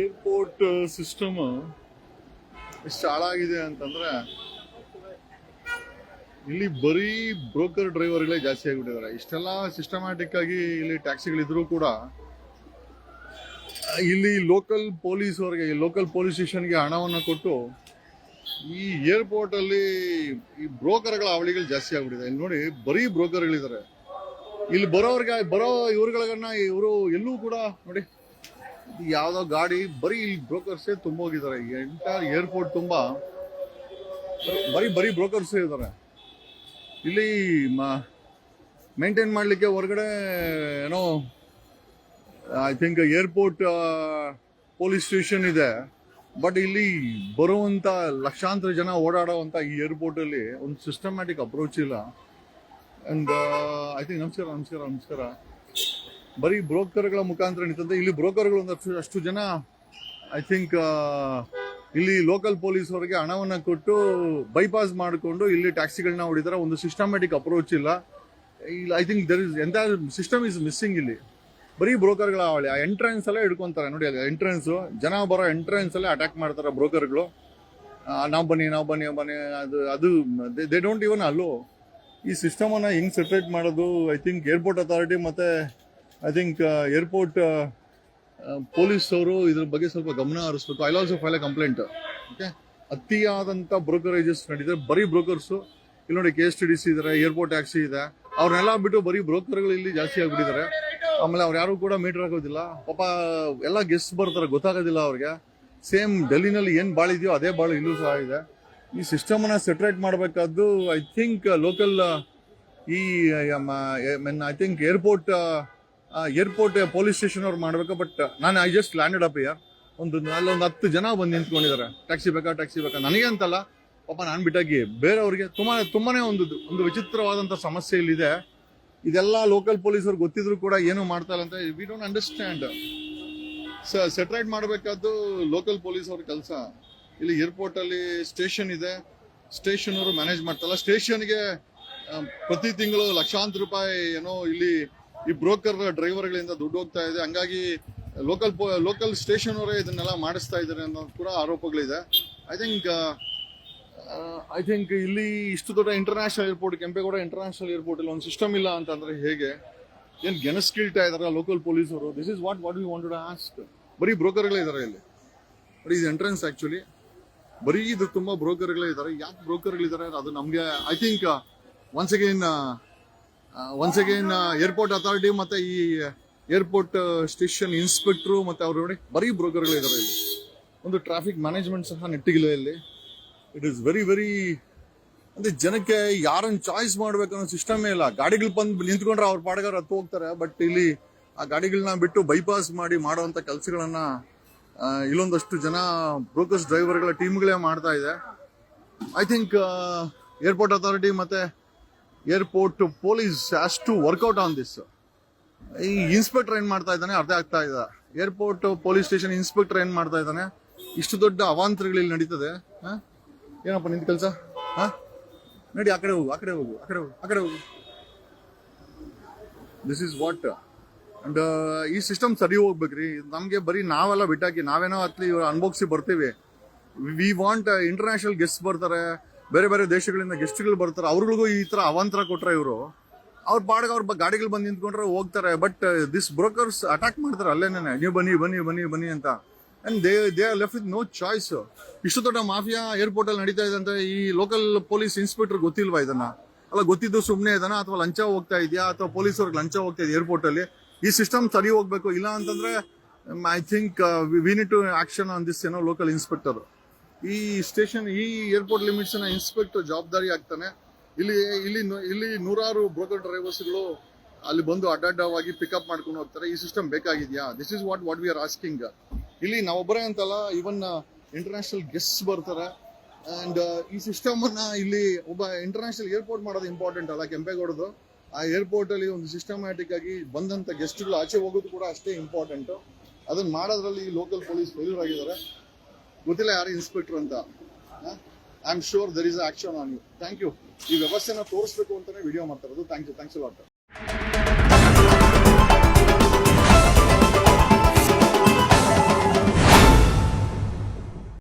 Airport system ಎಷ್ಟು ಹಾಳಾಗಿದೆ ಅಂತಂದ್ರೆ ಇಲ್ಲಿ ಬರೀ ಬ್ರೋಕರ್ ಡ್ರೈವರ್ಗಳೇ ಜಾಸ್ತಿ ಆಗಿಬಿಟ್ಟಿದ್ದಾರೆ. ಇಷ್ಟೆಲ್ಲ ಸಿಸ್ಟಮ್ಯಾಟಿಕ್ ಆಗಿ ಇಲ್ಲಿ ಟ್ಯಾಕ್ಸಿಗಳಿದ್ರು ಕೂಡ ಇಲ್ಲಿ ಲೋಕಲ್ ಪೊಲೀಸ್ ಅವರಿಗೆ, ಲೋಕಲ್ ಪೊಲೀಸ್ ಸ್ಟೇಷನ್ಗೆ ಹಣವನ್ನು ಕೊಟ್ಟು ಈ ಏರ್ಪೋರ್ಟ್ ಅಲ್ಲಿ ಈ ಬ್ರೋಕರ್ಗಳ ಅವಳಿಗಳು ಜಾಸ್ತಿ ಆಗ್ಬಿಟ್ಟಿದೆ. ಇಲ್ಲಿ ನೋಡಿ ಬರೀ ಬ್ರೋಕರ್ಗಳಿದ್ದಾರೆ. ಇಲ್ಲಿ ಬರೋ ಇವ್ರುಗಳನ್ನ ಇವರು ಎಲ್ಲೂ ಕೂಡ ನೋಡಿ ಯಾವ್ದೋ ಗಾಡಿ ಬರೀ ಇಲ್ಲಿ ಬ್ರೋಕರ್ಸೇ ತುಂಬೋಗಿದ್ದಾರೆ. ಎಂಟೈರ್ ಏರ್ಪೋರ್ಟ್ ತುಂಬಾ ಬರೀ ಬ್ರೋಕರ್ಸೇ ಇದ್ದಾರೆ. ಇಲ್ಲಿ ಮೇಂಟೈನ್ ಮಾಡ್ಲಿಕ್ಕೆ ಹೊರಗಡೆ ಏನೋ I think airport police station ಇದೆ. ಬಟ್ ಇಲ್ಲಿ ಬರುವಂತ ಲಕ್ಷಾಂತರ ಜನ ಓಡಾಡುವಂತ ಈ ಏರ್ಪೋರ್ಟ್ ಅಲ್ಲಿ ಒಂದು ಸಿಸ್ಟಮ್ಯಾಟಿಕ್ ಅಪ್ರೋಚ್ ಇಲ್ಲ. ಅಂಡ್ ಐ ಥಿಂಕ್ ನಮಸ್ಕಾರ ಬರೀ ಬ್ರೋಕರ್ಗಳ ಮುಖಾಂತರ ನಿಂತಂತೆ ಇಲ್ಲಿ ಬ್ರೋಕರ್ಗಳು ಅಷ್ಟು ಜನ ಐ ಥಿಂಕ್ ಇಲ್ಲಿ ಲೋಕಲ್ ಪೊಲೀಸ್ ಅವರಿಗೆ ಹಣವನ್ನ ಕೊಟ್ಟು ಬೈಪಾಸ್ ಮಾಡಿಕೊಂಡು ಇಲ್ಲಿ ಟ್ಯಾಕ್ಸಿಗಳನ್ನ ಹೊಡಿತಾರೆ. ಒಂದು ಸಿಸ್ಟಮ್ಯಾಟಿಕ್ ಅಪ್ರೋಚ್ ಇಲ್ಲ. ಐ ಥಿಂಕ್ ದರ್ ಇಸ್ ಎಂತ ಸಿಸ್ಟಮ್ ಇಸ್ ಮಿಸ್ಸಿಂಗ್. ಇಲ್ಲಿ ಬರೀ ಬ್ರೋಕರ್ಗಳ ಅವಳಿ ಆ ಎಂಟ್ರೆನ್ಸ್ ಅಲ್ಲೇ ಹಿಡ್ಕೊಂತಾರೆ ನೋಡಿ. ಅದು ಎಂಟ್ರೆನ್ಸ್ ಜನ ಬರೋ ಎಂಟ್ರೆನ್ಸ್ ಅಲ್ಲೇ ಅಟ್ಯಾಕ್ ಮಾಡ್ತಾರೆ ಬ್ರೋಕರ್ಗಳು. ನಾವು ಬನ್ನಿ ಅದು ದೇ ಡೋಂಟ್ ಇವನ್ ಅಲ್ಲೋ. ಈ ಸಿಸ್ಟಮ್ ಅನ್ನ ಹೆಂಗ್ ಸೆಟ್ರೇಟ್ ಮಾಡೋದು? ಐ ಥಿಂಕ್ ಏರ್ಪೋರ್ಟ್ ಅಥಾರಿಟಿ ಮತ್ತೆ ಐ ಥಿಂಕ್ ಏರ್ಪೋರ್ಟ್ ಪೊಲೀಸ್ ಅವರು ಇದ್ರ ಬಗ್ಗೆ ಸ್ವಲ್ಪ ಗಮನ ಹರಿಸ್ಬೇಕು. I also file a complaint. Okay, ಅತಿಯಾದಂತ ಬ್ರೋಕರೇಜಸ್ ನಡೀತಾರೆ. ಬರೀ ಬ್ರೋಕರ್ಸ್ ಇಲ್ಲಿ ನೋಡಿ KSTDC ಇದಾರೆ, ಏರ್ಪೋರ್ಟ್ ಟ್ಯಾಕ್ಸಿ ಇದೆ. ಅವ್ರನ್ನೆಲ್ಲ ಬಿಟ್ಟು ಬರೀ ಬ್ರೋಕರ್ಗಳು ಇಲ್ಲಿ ಜಾಸ್ತಿ ಆಗ್ಬಿಟ್ಟಿದ್ದಾರೆ. ಆಮೇಲೆ ಅವ್ರು ಯಾರು ಕೂಡ ಮೀಟರ್ ಹಾಕೋದಿಲ್ಲ. ಪಾಪ ಎಲ್ಲ ಗೆಸ್ಟ್ ಬರ್ತಾರೆ, ಗೊತ್ತಾಗೋದಿಲ್ಲ ಅವ್ರಿಗೆ. ಸೇಮ್ ಡೆಲ್ಲಿನಲ್ಲಿ ಏನ್ ಬಾಳಿದೆಯೋ ಅದೇ ಬಾಳು ಇಲ್ಲೂ ಸಹ ಇದೆ. ಈ ಸಿಸ್ಟಮ್ ಅನ್ನ ಸೆಟ್ರೇಟ್ ಮಾಡಬೇಕಾದ್ದು ಐ ಥಿಂಕ್ ಲೋಕಲ್ ಈ I think airport police station ಅವ್ರು ಮಾಡ್ಬೇಕು. ಬಟ್ ನಾನು I just landed up year. ಅಲ್ಲೊಂದು 10 ಜನ ಬಂದು ನಿಂತ್ಕೊಂಡಿದ್ದಾರೆ. ಟ್ಯಾಕ್ಸಿ ಬೇಕಾ ನನಗೆ ಅಂತಲ್ಲ, ಪಾಪ ನಾನು ಬಿಟ್ಟಾಗಿ ಬೇರೆಯವ್ರಿಗೆ ತುಂಬಾನೇ ಒಂದು ವಿಚಿತ್ರವಾದಂತ ಸಮಸ್ಯೆ ಇಲ್ಲಿದೆ. ಇದೆಲ್ಲ ಲೋಕಲ್ ಪೊಲೀಸ್ ಅವ್ರಿಗೆ ಗೊತ್ತಿದ್ರು ಕೂಡ ಏನು ಮಾಡ್ತಾ ಇಲ್ಲ ಅಂತ ವಿ ಡೋಂಟ್ ಅಂಡರ್ಸ್ಟ್ಯಾಂಡ್. ಸೆಟ್ರೇಟ್ ಮಾಡಬೇಕಾದ್ದು ಲೋಕಲ್ ಪೊಲೀಸ್ ಅವ್ರ ಕೆಲಸ. ಇಲ್ಲಿ ಏರ್ಪೋರ್ಟ್ ಅಲ್ಲಿ ಸ್ಟೇಷನ್ ಇದೆ, ಸ್ಟೇಷನ್ ಅವರು ಮ್ಯಾನೇಜ್ ಮಾಡ್ತಾರಲ್ಲ. ಸ್ಟೇಷನ್ಗೆ ಪ್ರತಿ ತಿಂಗಳು ಲಕ್ಷಾಂತರ ರೂಪಾಯಿ ಏನೋ ಇಲ್ಲಿ ಈ ಬ್ರೋಕರ್ ಡ್ರೈವರ್ಗಳಿಂದ ದುಡ್ಡು ಹೋಗ್ತಾ ಇದೆ. ಹಂಗಾಗಿ ಲೋಕಲ್ ಸ್ಟೇಷನ್ ಅವರೇ ಇದನ್ನೆಲ್ಲ ಮಾಡಿಸ್ತಾ ಇದ್ದಾರೆ ಅನ್ನೋ ಕೂಡ ಆರೋಪಗಳಿದೆ. ಐ ಥಿಂಕ್ ಇಲ್ಲಿ ಇಷ್ಟು ದೊಡ್ಡ international airport, Kempegowda international airport ಅಲ್ಲಿ ಒಂದು ಸಿಸ್ಟಮ್ ಇಲ್ಲ ಅಂತಂದ್ರೆ ಹೇಗೆ? ಏನ್ ಗೆಣಸ್ಕಿಳ್ತಾ ಇದಾರ ಲೋಕಲ್ ಪೊಲೀಸ್ ಅವರು? This is what we wanted to ask. ಬರೀ ಬ್ರೋಕರ್ಗಳೇ ಇದಾರೆ ಇಲ್ಲಿ. ಬರೀ ಇದು ಎಂಟ್ರೆನ್ಸ್ ಆಕ್ಚುಲಿ ಬರೀ ಇದು ತುಂಬಾ ಬ್ರೋಕರ್ಗಳೇ ಇದಾರೆ. ಯಾಕೆ ಬ್ರೋಕರ್ಗಳಿದ್ದಾರೆ ಅದು ನಮ್ಗೆ I think once again airport authority ಮತ್ತೆ ಈ ಏರ್ಪೋರ್ಟ್ ಸ್ಟೇಷನ್ ಇನ್ಸ್ಪೆಕ್ಟರ್ ಮತ್ತೆ ಅವ್ರು ನೋಡಿ ಬರೀ ಬ್ರೋಕರ್ಗಳೇ ಇದಾರೆ ಇಲ್ಲಿ. ಒಂದು ಟ್ರಾಫಿಕ್ ಮ್ಯಾನೇಜ್ಮೆಂಟ್ ಸಹ ನೆಟ್ಟಿಗಿಲ್ಲ ಇಲ್ಲಿ. ಇಟ್ ಇಸ್ ವೆರಿ ಅಂದ್ರೆ ಜನಕ್ಕೆ ಯಾರನ್ನ ಚಾಯ್ಸ್ ಮಾಡ್ಬೇಕು ಅನ್ನೋ ಸಿಸ್ಟಮೇ ಇಲ್ಲ. ಗಾಡಿಗಳು ಬಂದು ನಿಂತ್ಕೊಂಡ್ರೆ ಅವ್ರ ಪಾಡಗಾರ ಹತ್ತು ಹೋಗ್ತಾರೆ. ಬಟ್ ಇಲ್ಲಿ ಆ ಗಾಡಿಗಳನ್ನ ಬಿಟ್ಟು ಬೈಪಾಸ್ ಮಾಡಿ ಮಾಡುವಂತ ಕೆಲಸಗಳನ್ನ ಇಲ್ಲೊಂದಷ್ಟು ಜನ ಬ್ರೋಕರ್ಸ್ ಡ್ರೈವರ್ಗಳ ಟೀಮ್ಗಳೇ ಮಾಡ್ತಾ ಇದೆ. ಐ ಥಿಂಕ್ ಏರ್ಪೋರ್ಟ್ ಅಥಾರಿಟಿ ಮತ್ತೆ airport police has to work out on this. ಈ ಇನ್ಸ್ಪೆಕ್ಟರ್ ಏನ್ ಮಾಡ್ತಾ ಇದ್ದಾನೆ ಅರ್ಥ ಆಗ್ತಾ ಇದೆ. ಏರ್ಪೋರ್ಟ್ ಪೊಲೀಸ್ ಸ್ಟೇಷನ್ ಇನ್ಸ್ಪೆಕ್ಟರ್ ಏನ್ ಮಾಡ್ತಾ ಇದ್ದಾನೆ? ಇಷ್ಟು ದೊಡ್ಡ ಅವಾಂತರಗಳು ಇಲ್ಲಿ ನಡೀತದೆ. ಏನಪ್ಪ ನಿಂತ ಕೆಲಸ? ನಡಿ, ಆ ಕಡೆ ಹೋಗು. This is what. ಅಂಡ್ ಈ ಸಿಸ್ಟಮ್ ಸರಿ ಹೋಗ್ಬೇಕ್ರಿ. ನಮ್ಗೆ ಬರೀ ನಾವೆಲ್ಲ ಬಿಟ್ಟಾಕಿ ನಾವೇನೋ ಹತ್ಲಿ ಅನ್ಭೋಗಿಸಿ ಬರ್ತೀವಿ. ವಿ ವಾಂಟ್ ಇಂಟರ್ನ್ಯಾಷನಲ್ ಗೆಸ್ಟ್ ಬರ್ತಾರೆ, ಬೇರೆ ದೇಶಗಳಿಂದ ಗೆಸ್ಟ್ಗಳು ಬರ್ತಾರೆ. ಅವ್ರಿಗೂ ಈ ತರ ಅವಾಂತರ ಕೊಟ್ರೆ ಇವರು ಅವ್ರ ಪಾಡಿಗೆ ಅವ್ರ ಗಾಡಿಗಳು ಬಂದು ನಿಂತ್ಕೊಂಡ್ರೆ ಹೋಗ್ತಾರೆ. ಬಟ್ ದಿಸ್ ಬ್ರೋಕರ್ಸ್ ಅಟ್ಯಾಕ್ ಮಾಡ್ತಾರೆ ಅಲ್ಲೇನೆ. ನೀವು ಬನ್ನಿ ಅಂತ. And they are left with no choice. ಇಷ್ಟು ದೊಡ್ಡ ಮಾಫಿಯಾ ಏರ್ಪೋರ್ಟ್ ಅಲ್ಲಿ ನಡೀತಾ ಇದೆ ಅಂತ ಈ ಲೋಕಲ್ ಪೊಲೀಸ್ ಇನ್ಸ್ಪೆಕ್ಟರ್ ಗೊತ್ತಿಲ್ವಾ ಇದನ್ನ? ಅಲ್ಲ, ಗೊತ್ತಿದ್ದು ಸುಮ್ಮನೆ ಇದನ್ನ ಅಥವಾ ಲಂಚ ಹೋಗ್ತಾ ಇದೆಯಾ ಅಥವಾ ಪೊಲೀಸ್ ಅವ್ರಿಗೆ ಲಂಚ ಹೋಗ್ತಾ ಇದೆ ಏರ್ಪೋರ್ಟ್ ಅಲ್ಲಿ? ಈ ಸಿಸ್ಟಮ್ ಸರಿ ಹೋಗ್ಬೇಕು. ಇಲ್ಲ ಅಂತಂದ್ರೆ I think we need to action on this ಏನೋ ಲೋಕಲ್ ಇನ್ಸ್ಪೆಕ್ಟರ್. ಈ ಸ್ಟೇಷನ್ ಈ ಏರ್ಪೋರ್ಟ್ ಲಿಮಿಟ್ಸ್ ನ ಇನ್ಸ್ಪೆಕ್ಟರ್ ಜವಾಬ್ದಾರಿ ಆಗ್ತಾನೆ. ಇಲ್ಲಿ ನೂರಾರು ಬ್ರೋಕರ್ ಡ್ರೈವರ್ಸ್ಗಳು ಅಲ್ಲಿ ಬಂದು ಅಡ್ಡಾಡವಾಗಿ ಪಿಕಪ್ ಮಾಡ್ಕೊಂಡು ಹೋಗ್ತಾರೆ. ಈ ಸಿಸ್ಟಮ್ ಬೇಕಾಗಿದ್ಯಾ? This is what we are asking. ಇಲ್ಲಿ ನಾವೊಬ್ಬರೇ ಅಂತಲ್ಲ, ಇವನ್ ಇಂಟರ್ನ್ಯಾಷನಲ್ ಗೆಸ್ಟ್ ಬರ್ತಾರೆ. ಅಂಡ್ ಈ ಸಿಸ್ಟಮ್ ಅನ್ನ ಇಲ್ಲಿ ಒಬ್ಬ ಇಂಟರ್ನ್ಯಾಷನಲ್ ಏರ್ಪೋರ್ಟ್ ಮಾಡೋದು ಇಂಪಾರ್ಟೆಂಟ್ ಅಲ್ಲ ಕೆಂಪೇಗೌಡದು. ಆ ಏರ್ಪೋರ್ಟ್ ಅಲ್ಲಿ ಒಂದು ಸಿಸ್ಟಮ್ಯಾಟಿಕ್ ಆಗಿ ಬಂದಂತ ಗೆಸ್ಟ್ಗಳು ಆಚೆ ಹೋಗೋದು ಕೂಡ ಅಷ್ಟೇ ಇಂಪಾರ್ಟೆಂಟ್. ಅದನ್ನ ಮಾಡೋದ್ರಲ್ಲಿ ಲೋಕಲ್ ಪೊಲೀಸ್ ಫೇಲ್ಯೂರ್ ಆಗಿದ್ದಾರೆ. ಗೊತ್ತಿಲ್ಲ ಯಾರು ಇನ್ಸ್ಪೆಕ್ಟರ್ ಅಂತ. I am sure there is action on you. Thank you. ಈ ವ್ಯವಸ್ಥೆನ ತೋರಿಸ್ಬೇಕು ಅಂತಾನೆ ವಿಡಿಯೋ ಮಾಡ್ತಾ ಇರೋದು. Thanks a lot.